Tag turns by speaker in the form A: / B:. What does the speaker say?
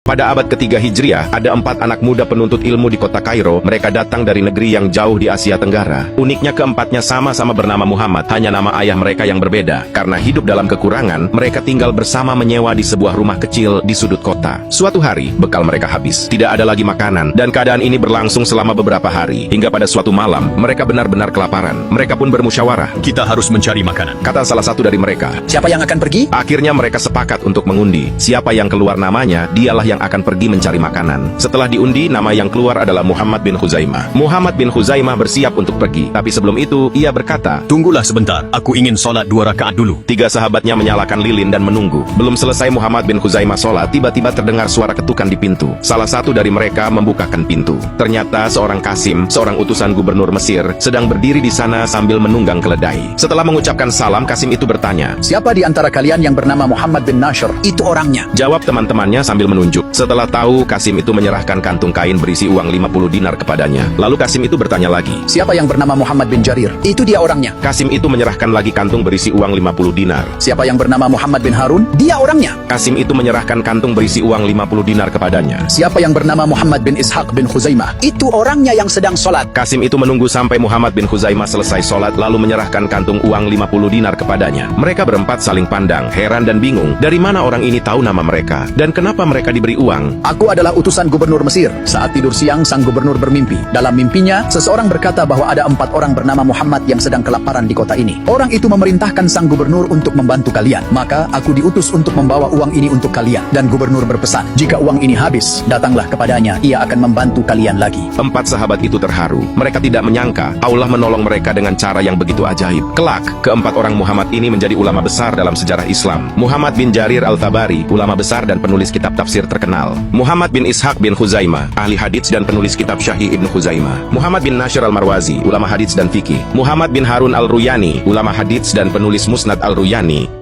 A: Pada abad ketiga Hijriah, ada 4 anak muda penuntut ilmu di kota Kairo. Mereka datang dari negeri yang jauh di Asia Tenggara. Uniknya keempatnya sama-sama bernama Muhammad, hanya nama ayah mereka yang berbeda. Karena hidup dalam kekurangan, mereka tinggal bersama menyewa di sebuah rumah kecil di sudut kota. Suatu hari, bekal mereka habis. Tidak ada lagi makanan, dan keadaan ini berlangsung selama beberapa hari. Hingga pada suatu malam, mereka benar-benar kelaparan. Mereka pun bermusyawarah.
B: Kita harus mencari makanan.
A: Kata salah satu dari mereka.
C: Siapa yang akan pergi?
A: Akhirnya mereka sepakat untuk mengundi. Siapa yang keluar namanya, dialah yang akan pergi mencari makanan. Setelah diundi, nama yang keluar adalah Muhammad bin Khuzaimah. Muhammad bin Khuzaimah bersiap untuk pergi. Tapi sebelum itu, ia berkata,
B: Tunggulah sebentar, aku ingin sholat 2 rakaat dulu.
A: 3 sahabatnya menyalakan lilin dan menunggu. Belum selesai Muhammad bin Khuzaimah sholat, tiba-tiba terdengar suara ketukan di pintu. Salah satu dari mereka membukakan pintu. Ternyata seorang Qasim, seorang utusan gubernur Mesir, sedang berdiri di sana sambil menunggang keledai. Setelah mengucapkan salam, Qasim itu bertanya,
C: Siapa di antara kalian yang bernama Muhammad bin Nashr? Itu orangnya.
A: Jawab teman-temannya sambil menunjuk. Setelah tahu, Qasim itu menyerahkan kantung kain berisi uang 50 dinar kepadanya. Lalu Qasim itu bertanya lagi.
C: Siapa yang bernama Muhammad bin Jarir? Itu dia orangnya.
A: Qasim itu menyerahkan lagi kantung berisi uang 50 dinar.
C: Siapa yang bernama Muhammad bin Harun? Dia orangnya.
A: Qasim itu menyerahkan kantung berisi uang 50 dinar kepadanya.
C: Siapa yang bernama Muhammad bin Ishaq bin Khuzaimah? Itu orangnya yang sedang sholat.
A: Qasim itu menunggu sampai Muhammad bin Khuzaimah selesai sholat lalu menyerahkan kantung uang 50 dinar kepadanya. Mereka berempat saling pandang, heran dan bingung. Dari mana orang ini tahu nama mereka? Dan kenapa mereka diberi uang?
C: Aku adalah utusan gubernur Mesir. Saat tidur siang, sang gubernur bermimpi. Dalam mimpinya, seseorang berkata bahwa ada 4 orang bernama Muhammad yang sedang kelaparan di kota ini. Orang itu memerintahkan sang gubernur untuk membantu kalian. Maka aku diutus untuk membawa uang ini untuk kalian. Dan gubernur berpesan, jika uang ini habis, datanglah kepadanya. Ia akan membantu kalian lagi.
A: 4 sahabat itu terharu. Mereka tidak menyangka Allah menolong mereka dengan cara yang begitu ajaib. Kelak, keempat orang Muhammad ini menjadi ulama besar dalam sejarah Islam. Muhammad bin Jarir al-Tabari, ulama besar dan penulis kitab tafsir terkenal. Muhammad bin Ishaq bin Khuzaimah, ahli hadits dan penulis kitab Syahih Ibn Khuzaimah. Muhammad bin Nashr al-Marwazi, ulama hadits dan fikih. Muhammad bin Harun al-Ruyani, ulama hadits dan penulis Musnad al-Ruyani.